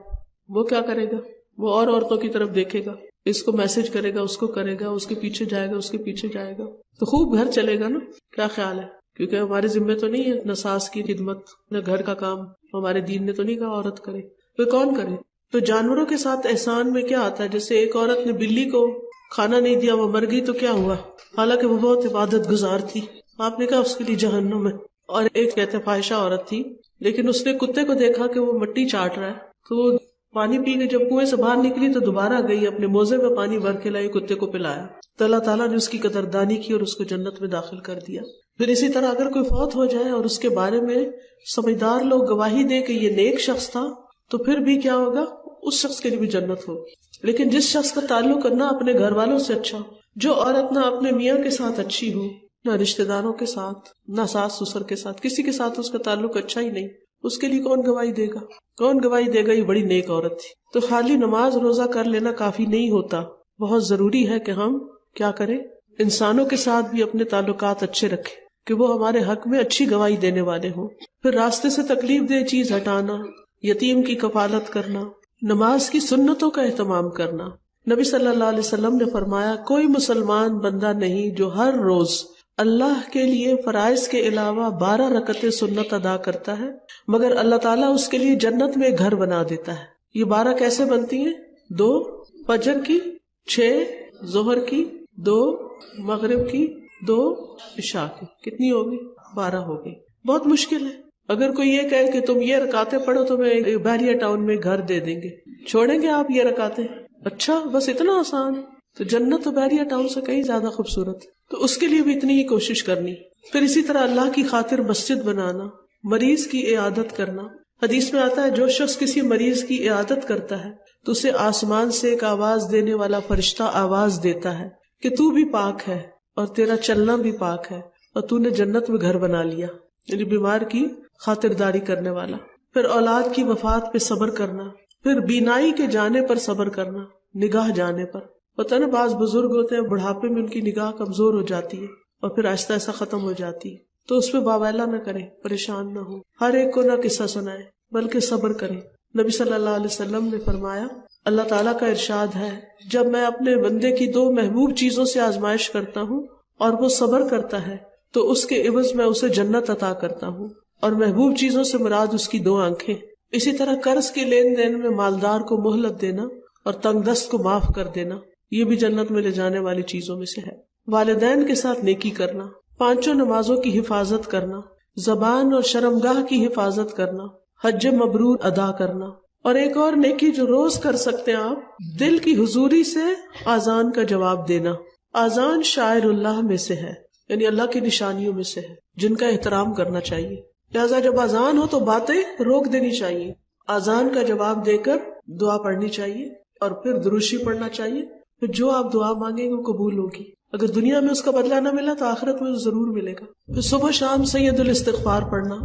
A: وہ کیا کرے گا؟ وہ اور عورتوں کی طرف دیکھے گا، اس کو میسج کرے گا، اس کو کرے گا، اس کے پیچھے جائے گا، اس کے پیچھے جائے گا. تو خوب گھر چلے گا نا؟ کیا خیال ہے؟ کیونکہ ہمارے ذمے تو نہیں ہے نہ ساس کی خدمت نہ گھر کا کام، ہمارے دین نے تو نہیں کہا عورت کرے، تو کون کرے؟ تو جانوروں کے ساتھ احسان میں کیا آتا ہے؟ جیسے ایک عورت نے بلی کو کھانا نہیں دیا، وہ مر گئی تو کیا ہوا؟ حالانکہ وہ بہت عبادت گزار تھی، آپ نے کہا اس کے لیے جہنم ہے. اور ایک کہتے فاحشہ عورت تھی، لیکن اس نے کتے کو دیکھا کہ وہ مٹی چاٹ رہا ہے تو وہ پانی پی کے جب کنویں سے باہر نکلی تو دوبارہ گئی، اپنے موزے میں پانی بھر کے لائی، کتے کو پلایا، تو اللہ تعالیٰ نے اس کی قدردانی کی اور اس کو جنت میں داخل کر دیا. پھر اسی طرح اگر کوئی فوت ہو جائے اور اس کے بارے میں سمجھدار لوگ گواہی دے کہ یہ نیک شخص تھا تو پھر بھی کیا ہوگا؟ اس شخص کے لیے بھی جنت ہوگی. لیکن جس شخص کا تعلق نہ اپنے گھر والوں سے اچھا، جو عورت نہ اپنے میاں کے ساتھ اچھی ہو، نہ رشتہ داروں کے ساتھ، نہ ساس سسر کے ساتھ، کسی کے ساتھ اس کا تعلق اچھا ہی نہیں، اس کے لیے کون گواہی دے گا؟ کون گواہی دے گا یہ بڑی نیک عورت تھی؟ تو خالی نماز روزہ کر لینا کافی نہیں ہوتا، بہت ضروری ہے کہ ہم کیا کریں؟ انسانوں کے ساتھ بھی اپنے تعلقات اچھے رکھیں کہ وہ ہمارے حق میں اچھی گواہی دینے والے ہوں. پھر راستے سے تکلیف دہ چیز ہٹانا، یتیم کی کفالت کرنا، نماز کی سنتوں کا اہتمام کرنا. نبی صلی اللہ علیہ وسلم نے فرمایا کوئی مسلمان بندہ نہیں جو ہر روز اللہ کے لیے فرائض کے علاوہ 12 رکعتیں سنت ادا کرتا ہے مگر اللہ تعالیٰ اس کے لیے جنت میں ایک گھر بنا دیتا ہے. یہ 12 کیسے بنتی ہیں؟ 2 فجر کی، 6 ظہر کی، 2 مغرب کی، 2 عشاء کی. کتنی ہوگی؟ 12 ہوگی. بہت مشکل ہے. اگر کوئی یہ کہے کہ تم یہ رکعتیں پڑھو تو میں بحریہ ٹاؤن میں گھر دے دیں گے، چھوڑیں گے آپ یہ رکعتیں؟ اچھا بس اتنا آسان؟ تو جنت تو بحریہ ٹاؤن سے کہیں زیادہ خوبصورت، تو اس کے لیے بھی اتنی ہی کوشش کرنی. پھر اسی طرح اللہ کی خاطر مسجد بنانا، مریض کی عیادت کرنا. حدیث میں آتا ہے جو شخص کسی مریض کی عیادت کرتا ہے تو اسے آسمان سے ایک آواز دینے والا فرشتہ آواز دیتا ہے کہ تو بھی پاک ہے اور تیرا چلنا بھی پاک ہے اور تو نے جنت میں گھر بنا لیا. یعنی بیمار کی خاطرداری کرنے والا. پھر اولاد کی وفات پہ صبر کرنا. پھر بینائی کے جانے پر صبر کرنا، نگاہ جانے پر. پتہ نا بعض بزرگ ہوتے ہیں بڑھاپے میں ان کی نگاہ کمزور ہو جاتی ہے اور پھر آہستہ آہستہ ختم ہو جاتی ہے، تو اس پہ واویلا نہ کریں، پریشان نہ ہو، ہر ایک کو نہ قصہ سنائے بلکہ صبر کریں. نبی صلی اللہ علیہ وسلم نے فرمایا اللہ تعالیٰ کا ارشاد ہے جب میں اپنے بندے کی 2 محبوب چیزوں سے آزمائش کرتا ہوں اور وہ صبر کرتا ہے تو اس کے عوض میں اسے جنت عطا کرتا ہوں. اور محبوب چیزوں سے مراد اس کی 2 آنکھیں. اسی طرح قرض کے لین دین میں مالدار کو مہلت دینا اور تنگ دست کو معاف کر دینا، یہ بھی جنت میں لے جانے والی چیزوں میں سے ہے. والدین کے ساتھ نیکی کرنا، 5 نمازوں کی حفاظت کرنا، زبان اور شرمگاہ کی حفاظت کرنا، حج مبرور ادا کرنا. اور ایک اور نیکی جو روز کر سکتے ہیں آپ، دل کی حضوری سے آذان کا جواب دینا. آذان شاعر اللہ میں سے ہے، یعنی اللہ کی نشانیوں میں سے ہے جن کا احترام کرنا چاہیے. لہٰذا جب اذان ہو تو باتیں روک دینی چاہیے، اذان کا جواب دے کر دعا پڑھنی چاہیے اور پھر درود پڑھنا چاہیے. پھر جو آپ دعا مانگیں گے وہ قبول ہوگی. اگر دنیا میں اس کا بدلہ نہ ملا تو آخرت میں ضرور ملے گا. پھر صبح شام سید الاستغفار پڑھنا،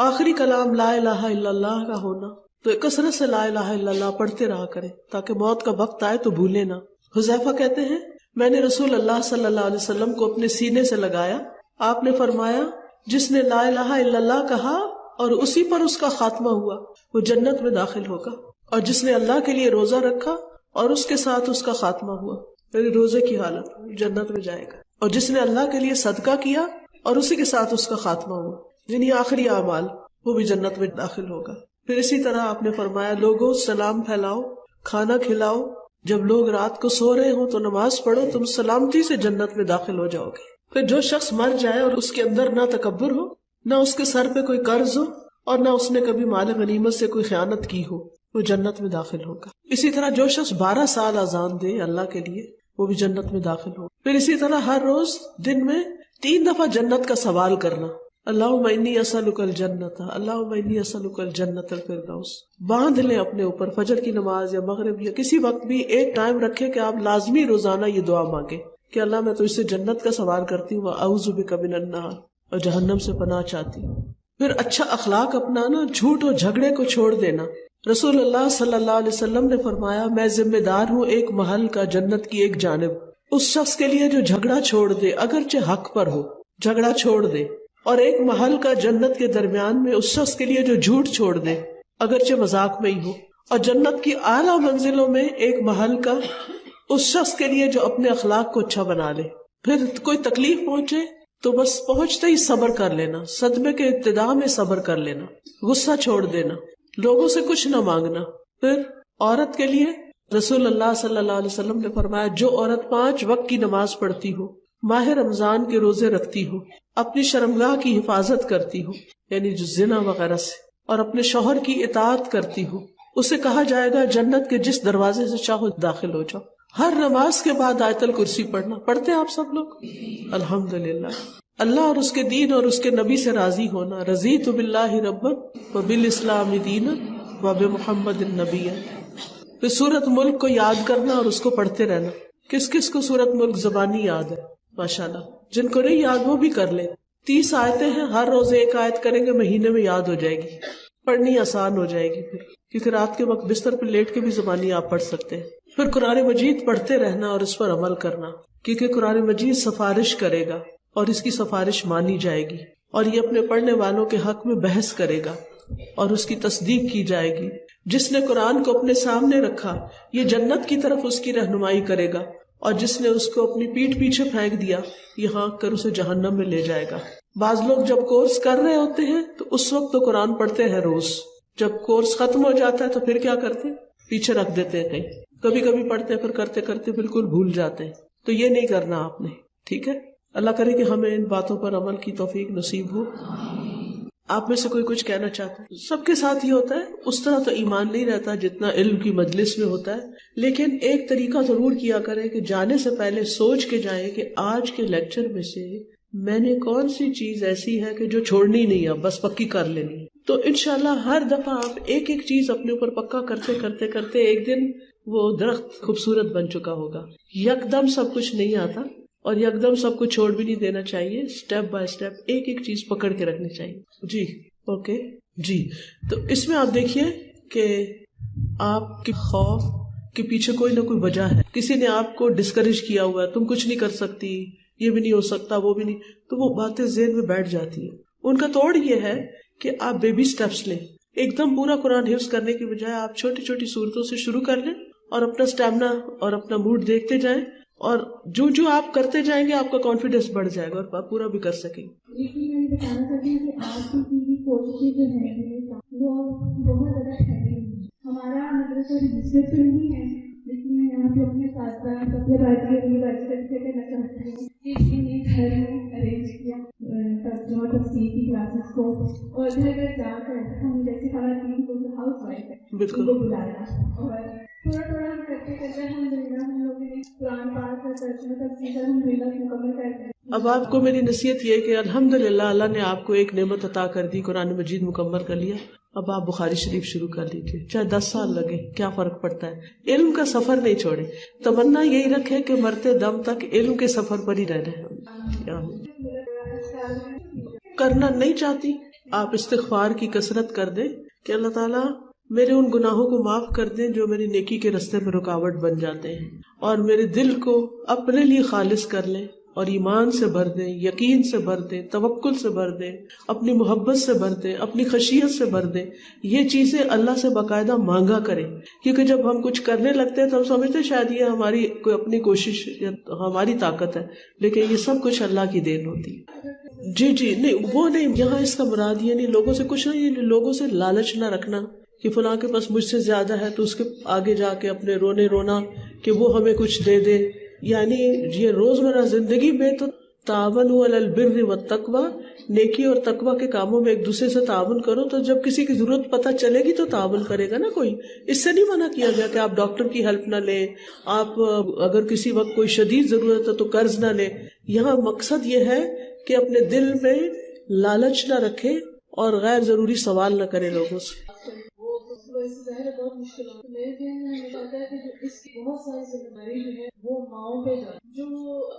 A: آخری کلام لا الہ الا اللہ کا ہونا. تو کثرت سے لا الہ الا اللہ پڑھتے رہا کریں تاکہ موت کا وقت آئے تو بھولے نہ. حذیفہ کہتے ہیں میں نے رسول اللہ صلی اللہ علیہ وسلم کو اپنے سینے سے لگایا، آپ نے فرمایا جس نے لا الہ الا اللہ کہا اور اسی پر اس کا خاتمہ ہوا وہ جنت میں داخل ہوگا. اور جس نے اللہ کے لیے روزہ رکھا اور اس کے ساتھ اس کا خاتمہ ہوا یعنی روزے کی حالت جنت میں جائے گا. اور جس نے اللہ کے لیے صدقہ کیا اور اسی کے ساتھ اس کا خاتمہ ہوا یعنی آخری اعمال وہ بھی جنت میں داخل ہوگا. پھر اسی طرح آپ نے فرمایا لوگوں سلام پھیلاؤ، کھانا کھلاؤ، جب لوگ رات کو سو رہے ہوں تو نماز پڑھو، تم سلامتی سے جنت میں داخل ہو جاؤ گے. پھر جو شخص مر جائے اور اس کے اندر نہ تکبر ہو، نہ اس کے سر پہ کوئی قرض ہو اور نہ اس نے کبھی مال غنیمت سے کوئی خیانت کی ہو، وہ جنت میں داخل ہوگا. اسی طرح جو شخص 12 سال اذان دے اللہ کے لیے وہ بھی جنت میں داخل ہوگا. پھر اسی طرح ہر روز دن میں 3 دفعہ جنت کا سوال کرنا، اللہم انی اسألک الجنت، اللہم انی اسألک الجنت الفردوس. باندھ لیں اپنے اوپر فجر کی نماز یا مغرب یا کسی وقت بھی ایک ٹائم رکھے کہ آپ لازمی روزانہ یہ دعا مانگے کہ اللہ میں تو اس سے جنت کا سوال کرتی ہوں، اعوذ بک من النار، اور جہنم سے پناہ چاہتی ہوں. پھر اچھا اخلاق اپنانا، جھوٹ اور جھگڑے کو چھوڑ دینا. رسول اللہ صلی اللہ علیہ وسلم نے فرمایا میں ذمہ دار ہوں ایک محل کا جنت کی ایک جانب. اس شخص کے لیے جو جھگڑا چھوڑ دے اگرچہ حق پر ہو، جھگڑا چھوڑ دے. اور ایک محل کا جنت کے درمیان میں اس شخص کے لیے جو جھوٹ چھوڑ دے اگرچہ مذاق میں ہی ہو. اور جنت کی اعلیٰ منزلوں میں ایک محل کا اس شخص کے لیے جو اپنے اخلاق کو اچھا بنا لے. پھر کوئی تکلیف پہنچے تو بس پہنچتے ہی صبر کر لینا، صدمے کے ابتدا میں صبر کر لینا، غصہ چھوڑ دینا، لوگوں سے کچھ نہ مانگنا. پھر عورت کے لیے رسول اللہ صلی اللہ علیہ وسلم نے فرمایا جو عورت 5 وقت کی نماز پڑھتی ہو، ماہ رمضان کے روزے رکھتی ہو، اپنی شرمگاہ کی حفاظت کرتی ہو یعنی جو زنا وغیرہ سے، اور اپنے شوہر کی اطاعت کرتی ہو، اسے کہا جائے گا جنت کے جس دروازے سے چاہو داخل ہو جاؤ. ہر نماز کے بعد آیت الکرسی پڑھنا. پڑھتے ہیں آپ سب لوگ؟ الحمدللہ. اللہ اور اس کے دین اور اس کے نبی سے راضی ہونا، رضیت باللہ ربا وبالاسلام دینا وبمحمد النبی. پھر سورۃ ملک کو یاد کرنا اور اس کو پڑھتے رہنا. کس کس کو سورۃ ملک زبانی یاد ہے؟ ماشاءاللہ. جن کو نہیں یاد وہ بھی کر لیں. 30 آیتیں ہیں، ہر روز ایک آیت کریں گے، مہینے میں یاد ہو جائے گی، پڑھنی آسان ہو جائے گی. پھر کیونکہ رات کے وقت بستر پہ لیٹ کے بھی زبانی آپ پڑھ سکتے ہیں. پھر قرآن مجید پڑھتے رہنا اور اس پر عمل کرنا، کیونکہ قرآن مجید سفارش کرے گا اور اس کی سفارش مانی جائے گی، اور یہ اپنے پڑھنے والوں کے حق میں بحث کرے گا اور اس کی تصدیق کی جائے گی. جس نے قرآن کو اپنے سامنے رکھا یہ جنت کی طرف اس کی رہنمائی کرے گا، اور جس نے اس کو اپنی پیٹھ پیچھے پھینک دیا یہ ہانک کر اسے جہنم میں لے جائے گا. بعض لوگ جب کورس کر رہے ہوتے ہیں تو اس وقت تو قرآن پڑھتے ہیں روز، جب کورس ختم ہو جاتا ہے تو پھر کیا کرتے ہیں؟ پیچھے رکھ دیتے ہیں کہیں، کبھی کبھی پڑھتے ہیں پھر کرتے کرتے بالکل بھول جاتے ہیں. تو یہ نہیں کرنا آپ نے، ٹھیک ہے؟ اللہ کرے کہ ہمیں ان باتوں پر عمل کی توفیق نصیب ہو. آپ میں سے کوئی کچھ کہنا چاہتا ہے؟ سب کے ساتھ یہ ہوتا ہے، اس طرح تو ایمان نہیں رہتا جتنا علم کی مجلس میں ہوتا ہے، لیکن ایک طریقہ ضرور کیا کریں کہ جانے سے پہلے سوچ کے جائیں کہ آج کے لیکچر میں سے میں نے کون سی چیز ایسی ہے کہ جو چھوڑنی نہیں ہے، بس پکی کر لینی ہے. تو انشاءاللہ ہر دفعہ آپ ایک ایک چیز اپنے اوپر پکا کرتے کرتے کرتے ایک دن وہ درخت خوبصورت بن چکا ہوگا. یکدم سب کچھ نہیں آتا اور یکدم سب کچھ چھوڑ بھی نہیں دینا چاہیے، سٹیپ بائی سٹیپ ایک ایک چیز پکڑ کے رکھنی چاہیے. جی اوکے جی. تو اس میں آپ دیکھیے کہ آپ کے خوف کے پیچھے کوئی نہ کوئی وجہ ہے. کسی نے آپ کو ڈسکریج کیا ہوا ہے، تم کچھ نہیں کر سکتی، یہ بھی نہیں ہو سکتا، وہ بھی نہیں، تو وہ باتیں ذہن میں بیٹھ جاتی ہیں. ان کا توڑ یہ ہے کہ آپ بیبی سٹیپس لیں. ایک دم پورا قرآن حفظ کرنے کی بجائے آپ چھوٹی چھوٹی صورتوں سے شروع کر لیں اور اپنا اسٹیمنا اور اپنا موڈ دیکھتے جائیں، اور جو جو آپ کرتے جائیں گے آپ کا کانفیڈینس بڑھ جائے گا اور آپ پورا بھی کر سکیں.
B: میں بتانا چاہتی ہوں کہ آج کی کوششیں جو ہیں وہ بہت زیادہ ٹھہری ہیں. ہمارا مدرسہ رجسٹر تو نہیں ہے، لیکن میں یہاں پہ اپنے ساتھ اپنے بچے دینا چاہتی ہوں کہ ان نے گھر میں ارینج کیا ترجمہ تفسیر کی کلاسز کو، اور گھر گھر جا کر ہم جیسے خواتین کو جو ہاؤس وائف ہے ان کو بلایا، اور تھوڑا تھوڑا کرتے کرتے ہم لوگوں نے قرآن پاک کا ترجمہ تفسیر الحمدللہ مکمل کر دیا.
A: اب آپ کو میری نصیحت یہ ہے کہ الحمدللہ اللہ نے آپ کو ایک نعمت عطا کر دی، قرآن مجید مکمل کر لیا. اب آپ بخاری شریف شروع کر لیجیے، چاہے 10 سال لگے، کیا فرق پڑتا ہے. علم کا سفر نہیں چھوڑے، تمنا یہی رکھے کہ مرتے دم تک علم کے سفر پر ہی رہنا. کرنا نہیں چاہتی آپ استغفار کی کثرت کر دیں کہ اللہ تعالیٰ میرے ان گناہوں کو معاف کر دیں جو میری نیکی کے رستے میں رکاوٹ بن جاتے ہیں، اور میرے دل کو اپنے لیے خالص کر لیں اور ایمان سے بھر دیں، یقین سے بھر دیں، توکل سے بھر دیں، اپنی محبت سے بھر دیں، اپنی خشیت سے بھر دیں. یہ چیزیں اللہ سے باقاعدہ مانگا کریں، کیونکہ جب ہم کچھ کرنے لگتے ہیں تو ہم سمجھتے ہیں شاید یہ ہماری کوئی اپنی کوشش یا ہماری طاقت ہے، لیکن یہ سب کچھ اللہ کی دین ہوتی ہے. جی نہیں وہ نہیں، یہاں اس کا مراد یہ نہیں لوگوں سے کچھ نہیں، لوگوں سے لالچ نہ رکھنا کہ فلاں کے پاس مجھ سے زیادہ ہے تو اس کے آگے جا کے اپنے رونا کہ وہ ہمیں کچھ دے دے. یعنی یہ روزمرہ زندگی میں تو تعاونوا علی البر والتقوی، نیکی اور تقوی کے کاموں میں ایک دوسرے سے تعاون کرو. تو جب کسی کی ضرورت پتہ چلے گی تو تعاون کرے گا نا کوئی. اس سے نہیں منع کیا گیا کہ آپ ڈاکٹر کی ہیلپ نہ لیں، آپ اگر کسی وقت کوئی شدید ضرورت ہے تو قرض نہ لیں. یہاں مقصد یہ ہے کہ اپنے دل میں لالچ نہ رکھے اور غیر ضروری سوال نہ کرے لوگوں سے.
B: بہت مشکل ہے. میرے ذہن میں ہمیں پتا ہے کہ جو اس کی بہت ساری ذمہ داری جو ہے وہ ماؤں پہ جاتی ہے، جو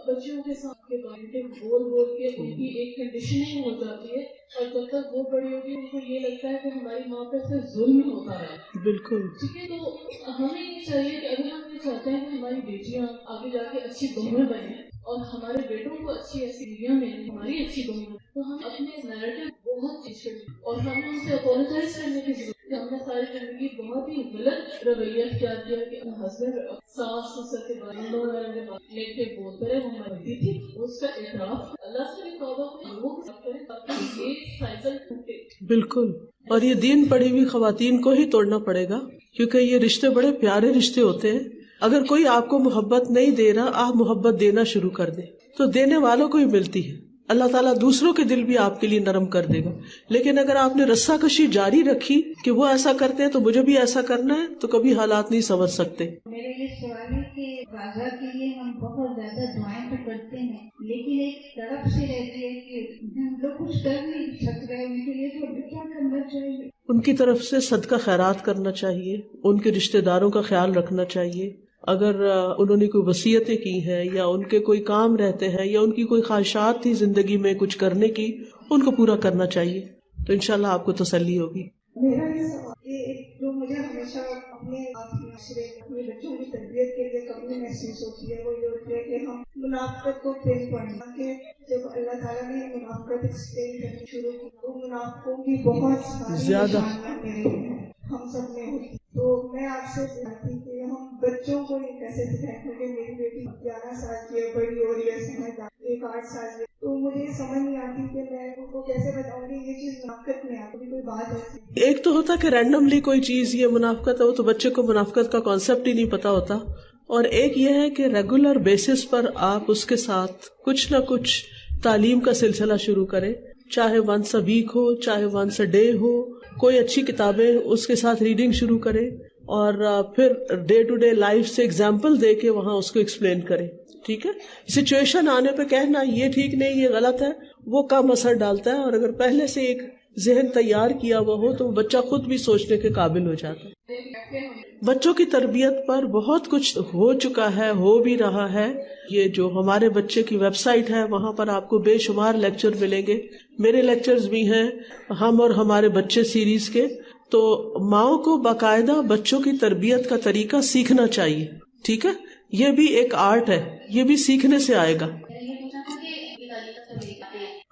B: بچوں کے ساتھ کے بارے بول کے ان کی ایک کنڈیشننگ ہو جاتی ہے، اور جب تک وہ بڑی ہوگی ان کو یہ لگتا ہے کہ ہماری ماں پہ سے ظلم ہوتا ہے. بالکل ٹھیک ہے. تو ہمیں یہ چاہیے کہ اگر ہم یہ چاہتے ہیں کہ ہماری بیٹیاں آگے جا کے اچھی بہنیں بنیں اور ہمارے بیٹوں کو اچھی ایسی بیویاں ملیں، ہماری اچھی بہنیں، تو ہم اپنے نیریٹو بہت چیز کریں اور ہمیں ان سے اپولوجائز کرنے کی ضرورت ہے. ہم نے ساری زندگی بہت ہی غلط رویہ اختیار کیا کہ ہسبینڈ ساس سسر کے بارے میں لے کے بولتے رہے، وہ مرتی تھی، اس کا اعتراف اللہ سے بھی توبہ لوگوں کے ساتھ کریں تاکہ یہ سائیکل ٹوٹے. بالکل. اور یہ دین پڑھی ہوئی خواتین کو ہی توڑنا پڑے گا، کیونکہ یہ رشتے بڑے پیارے رشتے ہوتے ہیں. اگر کوئی آپ کو محبت نہیں دے رہا، آپ محبت دینا شروع کر دیں تو دینے والوں کو ہی ملتی ہے. اللہ تعالیٰ دوسروں کے دل بھی آپ کے لیے نرم کر دے گا. لیکن اگر آپ نے رسا کشی جاری رکھی کہ وہ ایسا کرتے ہیں تو مجھے بھی ایسا کرنا ہے، تو کبھی حالات نہیں سمجھ سکتے.
C: میرا یہ سوال ہے کہ راجا کے لیے ہم بہت زیادہ دعائیں تو کرتے ہیں، لیکن ایک طرف سے رہتی ہے کہ ہم لوگ کچھ کر نہیں سک رہے، ان کے لیے تو کیا کرنا چاہیے؟
A: ان کی طرف سے صدقہ خیرات کرنا چاہیے، ان کے رشتہ داروں کا خیال رکھنا چاہیے. اگر انہوں نے کوئی وصیتیں کی ہیں یا ان کے کوئی کام رہتے ہیں یا ان کی کوئی خواہشات تھی زندگی میں کچھ کرنے کی، ان کو پورا کرنا چاہیے، تو انشاءاللہ آپ کو تسلی ہوگی.
B: میرا یہ سوال جو مجھے ہمیشہ اپنے معاشرے اپنے بچوں کی تربیت کے لیے کمی محسوس ہوتی ہے، وہ یہ ہوتی ہے کہ ہم منافقت کو پھینک پڑنا. کہ جب اللہ تعالیٰ نے منافقت ایکسپلین کرنی شروع کی تو منافقوں کی بہت ساری نشانیاں میرے ہم سب میں ہوتی. تو میں آپ سے چاہتی کہ ہم بچوں کو یہ کیسے سکھائیں، کیونکہ میری بیٹی 11 سال کی ہے، بڑی ہو رہی ہے، سمجھدار، ایک 8 سال کی، تو مجھے سمجھ نہیں آتی کہ میں ان کو کیسے بتاؤں کہ یہ چیز منافقت میں آتی. کوئی بات ایسی
A: ایک تو ہوتا کہ رینڈملی کوئی چیز یہ منافقت ہے، وہ تو بچے کو منافقت کا کانسیپٹ ہی نہیں پتا ہوتا. اور ایک یہ ہے کہ ریگولر بیسس پر آپ اس کے ساتھ کچھ نہ کچھ تعلیم کا سلسلہ شروع کریں، چاہے ونس اے ویک ہو، چاہے ونس اے ڈے ہو. کوئی اچھی کتابیں اس کے ساتھ ریڈنگ شروع کریں اور پھر ڈے ٹو ڈے لائف سے ایگزامپل دے کے وہاں اس کو ایکسپلین کریں. ٹھیک ہے. سچویشن آنے پہ کہنا یہ ٹھیک نہیں، یہ غلط ہے، وہ کم اثر ڈالتا ہے. اور اگر پہلے سے ایک ذہن تیار کیا ہوا ہو تو بچہ خود بھی سوچنے کے قابل ہو جاتا ہے. بچوں کی تربیت پر بہت کچھ ہو چکا ہے، ہو بھی رہا ہے. یہ جو ہمارے بچے کی ویب سائٹ ہے وہاں پر آپ کو بے شمار لیکچر ملیں گے. میرے لیکچرز بھی ہیں ہم اور ہمارے بچے سیریز کے. تو ماؤں کو باقاعدہ بچوں کی تربیت کا طریقہ سیکھنا چاہیے. ٹھیک ہے. یہ بھی ایک آرٹ ہے، یہ بھی سیکھنے سے آئے گا.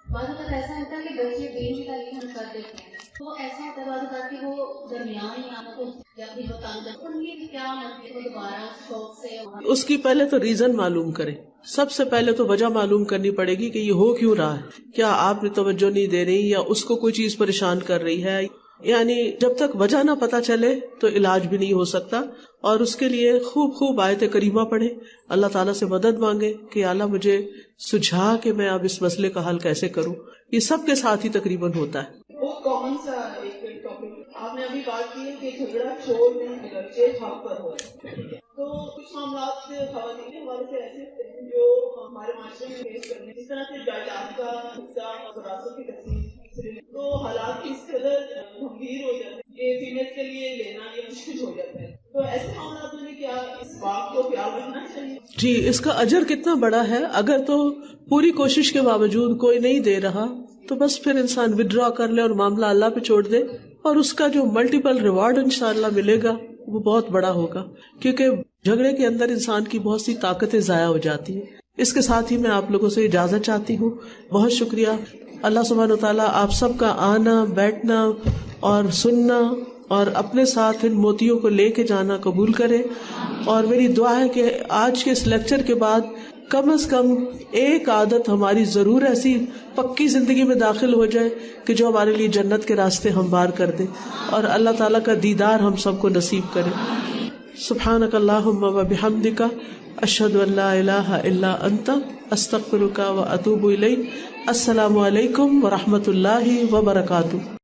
C: بعض اوقات ایسا ہوتا ہے کہ بچے دین کی تعلیم ہم کر دیتے ہیں تو ایسا ہوتا ہے بعض اوقات کہ وہ درمیان میں آنا کو جب بھی بتانا ان کی کیا مطلب وہ دوبارہ شوق سے
A: اس کی پہلے تو ریزن معلوم کریں. سب سے پہلے تو وجہ معلوم کرنی پڑے گی کہ یہ ہو کیوں رہا ہے. کیا آپ نے توجہ نہیں دے رہی یا اس کو کوئی چیز پریشان کر رہی ہے. یعنی جب تک وجہ نہ پتا چلے تو علاج بھی نہیں ہو سکتا. اور اس کے لیے خوب آیت کریمہ پڑھے، اللہ تعالیٰ سے مدد مانگے کہ اللہ مجھے سجھا کہ میں اب اس مسئلے کا حل کیسے کروں. یہ سب کے ساتھ ہی تقریباً ہوتا ہے.
B: بہت کامن سا ایک ٹاپک آپ نے ابھی بات کی ہے کہ جھگڑا چور میں اگرچہ حق پر ہو. تو کچھ معاملات خواتین ہمارے سے ایسے ہوتے ہیں جو ہمارے معاشرے میں فیس کرنے، جس طرح سے جائیداد کا حصہ اور وراثت کی تقسیم، تو حالات اس قدر گمبھیر ہو جاتے ہیں کہ فیمیل کے لیے لینا یہ مشکل ہو جاتا ہے. تو ایسے معاملات میں کیا اس بات کو خیال رکھنا چاہیے؟
A: جی، اس کا اجر کتنا بڑا ہے. اگر تو پوری کوشش کے باوجود کوئی نہیں دے رہا تو بس پھر انسان ودرا کر لے اور معاملہ اللہ پہ چھوڑ دے، اور اس کا جو ملٹیپل ریوارڈ انشاءاللہ ملے گا وہ بہت بڑا ہوگا. کیونکہ جھگڑے کے اندر انسان کی بہت سی طاقتیں ضائع ہو جاتی ہیں. اس کے ساتھ ہی میں آپ لوگوں سے اجازت چاہتی ہوں. بہت شکریہ. اللہ سبحانہ وتعالیٰ آپ سب کا آنا، بیٹھنا اور سننا اور اپنے ساتھ ان موتیوں کو لے کے جانا قبول کرے. اور میری دعا ہے کہ آج کے اس لیکچر کے بعد کم از کم ایک عادت ہماری ضرور ایسی پکی زندگی میں داخل ہو جائے کہ جو ہمارے لیے جنت کے راستے ہموار کر دے اور اللہ تعالیٰ کا دیدار ہم سب کو نصیب کرے. سبحانک اللہم و بحمدک، اشہد ان لا الہ الا انت، استغفرک و اتوب الیک. السلام علیکم و رحمۃ اللہ وبرکاتہ.